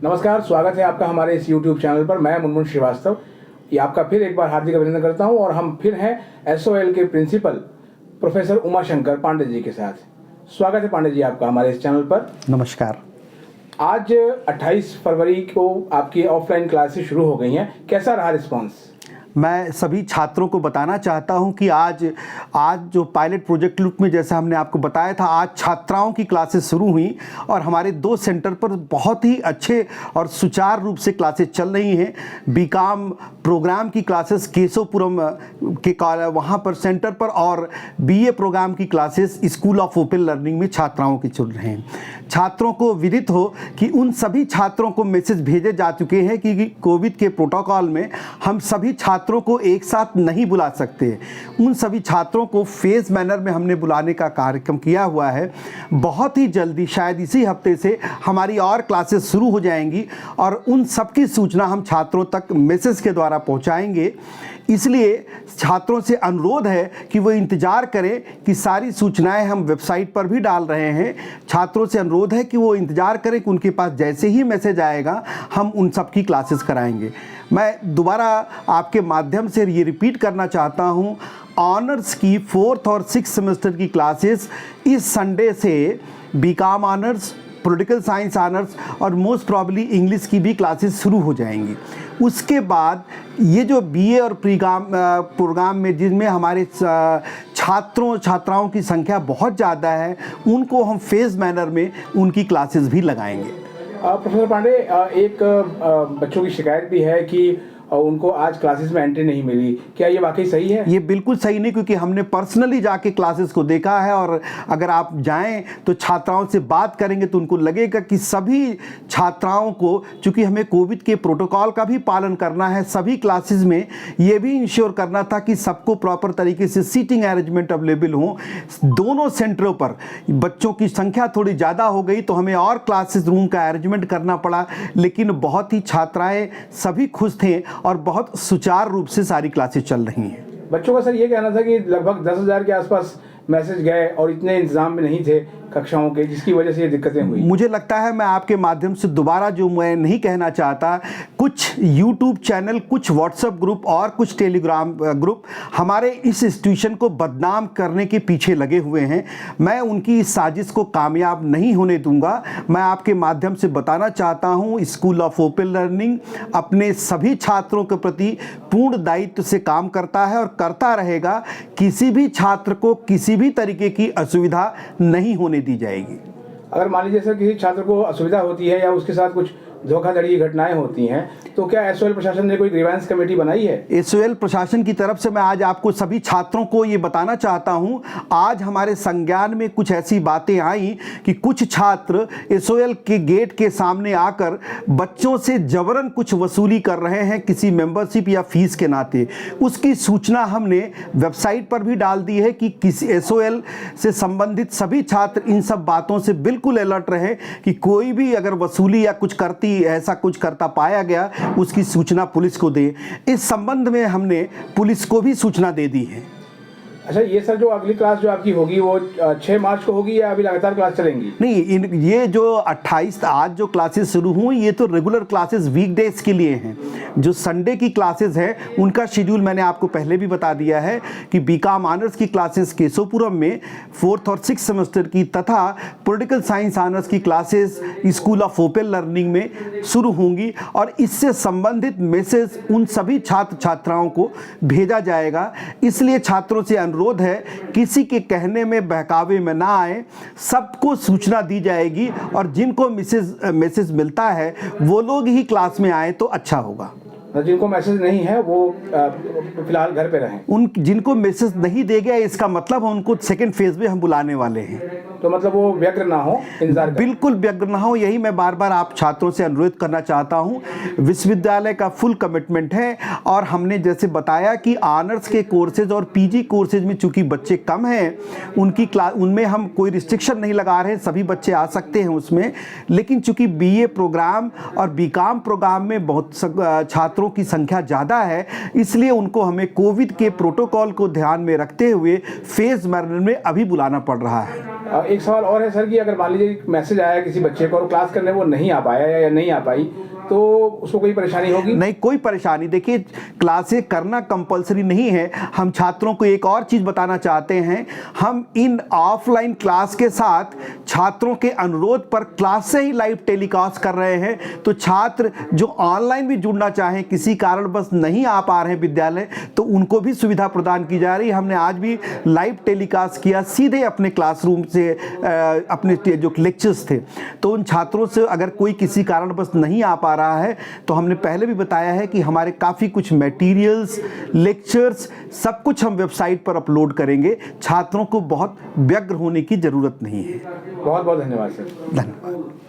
नमस्कार, स्वागत है आपका हमारे इस YouTube चैनल पर। मैं मुनमुन श्रीवास्तव ये आपका फिर एक बार हार्दिक अभिनंदन करता हूं और हम फिर हैं SOL के प्रिंसिपल प्रोफेसर उमाशंकर पांडे जी के साथ। स्वागत है पांडे जी आपका हमारे इस चैनल पर। नमस्कार। आज 28 फरवरी को आपकी ऑफलाइन क्लासेस शुरू हो गई हैं, कैसा रहा रिस्पॉन्स? मैं सभी छात्रों को बताना चाहता हूं कि आज जो पायलट प्रोजेक्ट लूप में जैसा हमने आपको बताया था, आज छात्राओं की क्लासेस शुरू हुई और हमारे 2 सेंटर पर बहुत ही अच्छे और सुचारू रूप से क्लासेस चल रही हैं। बीकॉम प्रोग्राम की क्लासेस केशवपुरम के वहाँ पर सेंटर पर और BA प्रोग्राम की classes school of open learning में छात्राओं की चल रहे हैं। छात्रों को विदित हो कि उन सभी छात्रों को मैसेज भेजे जा चुके हैं कि कोविड के प्रोटोकॉल में हम सभी छात्रों को एक साथ नहीं बुला सकते। उन सभी छात्रों को फेज मैनर में हमने बुलाने का कार्यक्रम किया हुआ है। बहुत ही जल्दी, शायद इसी हफ्ते से हमारी और क्लासेस शुरू हो जाएंगी और उन सब की सूचना हम छात्रों तक मैसेज के द्वारा पहुंचाएंगे। इसलिए छात्रों से अनुरोध है कि वो इंतज़ार करें कि सारी सूचनाएं हम वेबसाइट पर भी डाल रहे हैं। छात्रों से अनुरोध है कि वो इंतज़ार करें कि उनके पास जैसे ही मैसेज आएगा हम उन सब की क्लासेस कराएंगे। मैं दोबारा आपके माध्यम से ये रिपीट करना चाहता हूँ, ऑनर्स की 4th और 6th सेमेस्टर की क्लासेस इस संडे से BCom honours, political science honours और मोस्ट प्रॉब्ली इंग्लिश की भी क्लासेस शुरू हो जाएंगी। उसके बाद ये जो BA और प्रोग्राम में जिनमें हमारे छात्राओं की संख्या बहुत ज़्यादा है, उनको हम फेज मैनर में उनकी क्लासेस भी लगाएंगे। प्रोफेसर पांडे, एक बच्चों की शिकायत भी है कि उनको आज क्लासेस में एंट्री नहीं मिली, क्या ये वाकई सही है? ये बिल्कुल सही नहीं, क्योंकि हमने पर्सनली जाके क्लासेस को देखा है और अगर आप जाएं तो छात्राओं से बात करेंगे तो उनको लगेगा कि सभी छात्राओं को, चूंकि हमें कोविड के प्रोटोकॉल का भी पालन करना है, सभी क्लासेस में ये भी इंश्योर करना था कि सबको प्रॉपर तरीके से सीटिंग अरेंजमेंट अवेलेबल हो। दोनों सेंटरों पर बच्चों की संख्या थोड़ी ज़्यादा हो गई तो हमें और क्लासेस रूम का अरेंजमेंट करना पड़ा, लेकिन बहुत ही छात्राएँ सभी खुश थे और बहुत सुचारू रूप से सारी क्लासेस चल रही हैं। बच्चों का सर ये कहना था कि लगभग 10,000 के आसपास मैसेज गए और इतने इंतजाम में नहीं थे कक्षाओं के, जिसकी वजह से ये दिक्कतें हुई। मुझे लगता है, मैं आपके माध्यम से दोबारा जो मैं नहीं कहना चाहता, कुछ YouTube चैनल, कुछ WhatsApp ग्रुप और कुछ टेलीग्राम ग्रुप हमारे इस इंस्टीट्यूशन को बदनाम करने के पीछे लगे हुए हैं। मैं उनकी इस साजिश को कामयाब नहीं होने दूंगा। मैं आपके माध्यम से बताना चाहता हूं, स्कूल ऑफ ओपन लर्निंग अपने सभी छात्रों के प्रति पूर्ण दायित्व से काम करता है और करता रहेगा। किसी भी छात्र को किसी भी तरीके की असुविधा नहीं होने दी जाएगी। अगर मान लीजिए सर किसी छात्र को असुविधा होती है या उसके साथ कुछ धोखाधड़ी की घटनाएं होती हैं, तो क्या SOL प्रशासन ने कोई ग्रीवेंस कमेटी बनाई है? SOL प्रशासन की तरफ से मैं आज आपको सभी छात्रों को ये बताना चाहता हूं, आज हमारे संज्ञान में कुछ ऐसी बातें आई कि कुछ छात्र SOL के गेट के सामने आकर बच्चों से जबरन कुछ वसूली कर रहे हैं किसी मेंबरशिप या फीस के नाते। उसकी सूचना हमने वेबसाइट पर भी डाल दी है कि किसी SOL से संबंधित सभी छात्र इन सब बातों से बिल्कुल अलर्ट रहे कि कोई भी अगर वसूली या कुछ ऐसा कुछ करता पाया गया उसकी सूचना पुलिस को दे। इस संबंध में हमने पुलिस को भी सूचना दे दी है। अच्छा, ये सर जो अगली क्लास जो आपकी होगी वो 6 मार्च को होगी या अभी लगातार क्लास चलेंगी? नहीं, ये जो 28 आज जो क्लासेस शुरू हुई ये तो रेगुलर क्लासेस वीकडेज के लिए हैं। जो संडे की क्लासेस हैं उनका शेड्यूल मैंने आपको पहले भी बता दिया है कि बीकॉम ऑनर्स की क्लासेस केशवपुरम में 4th और 6th सेमेस्टर की तथा पॉलिटिकल साइंस ऑनर्स की classes school of open learning में शुरू होंगी और इससे संबंधित मैसेज उन सभी छात्र छात्राओं को भेजा जाएगा। इसलिए छात्रों से अनुरोध है, किसी के कहने में बहकावे में ना आए, सबको सूचना दी जाएगी और जिनको मैसेज मिलता है वो लोग ही क्लास में आए तो अच्छा होगा। जिनको मैसेज नहीं है वो फिलहाल घर पे रहें। जिनको मैसेज नहीं दे गया इसका मतलब उनको सेकंड फेज में हम बुलाने वाले हैं, तो मतलब वो व्यग्र ना हो, इंतजार बिल्कुल व्यग्र ना हो। यही मैं बार बार आप छात्रों से अनुरोध करना चाहता हूं। विश्वविद्यालय का फुल कमिटमेंट है और हमने जैसे बताया कि ऑनर्स के कोर्सेज और PG कोर्सेज में चूंकि बच्चे कम हैं, उनमें हम कोई रिस्ट्रिक्शन नहीं लगा रहे हैं, सभी बच्चे आ सकते हैं उसमें। लेकिन चूंकि BA प्रोग्राम और बीकॉम प्रोग्राम में बहुत छात्रों की संख्या ज़्यादा है, इसलिए उनको हमें कोविड के प्रोटोकॉल को ध्यान में रखते हुए फेज मैनर में अभी बुलाना पड़ रहा है। एक सवाल और है सर कि अगर मान लीजिए मैसेज आया किसी बच्चे को और क्लास करने वो नहीं आ पाया या नहीं आ पाई, तो उसको कोई परेशानी होगी? नहीं, कोई परेशानी। देखिए, क्लासें करना कंपलसरी नहीं है। हम छात्रों को एक और चीज़ बताना चाहते हैं, हम इन ऑफलाइन क्लास के साथ छात्रों के अनुरोध पर क्लास से ही लाइव टेलीकास्ट कर रहे हैं। तो छात्र जो ऑनलाइन भी जुड़ना चाहें, किसी कारणवश नहीं आ पा रहे हैं विद्यालय, तो उनको भी सुविधा प्रदान की जा रही है। हमने आज भी लाइव टेलीकास्ट किया सीधे अपने क्लासरूम से, अपने जो लेक्चर्स थे। तो उन छात्रों से अगर कोई किसी कारणवश नहीं आ पा रहा है, तो हमने पहले भी बताया है कि हमारे काफ़ी कुछ मटेरियल्स, लेक्चर्स, सब कुछ हम वेबसाइट पर अपलोड करेंगे। छात्रों को बहुत व्यग्र होने की ज़रूरत नहीं है। बहुत बहुत धन्यवाद सर। धन्यवाद।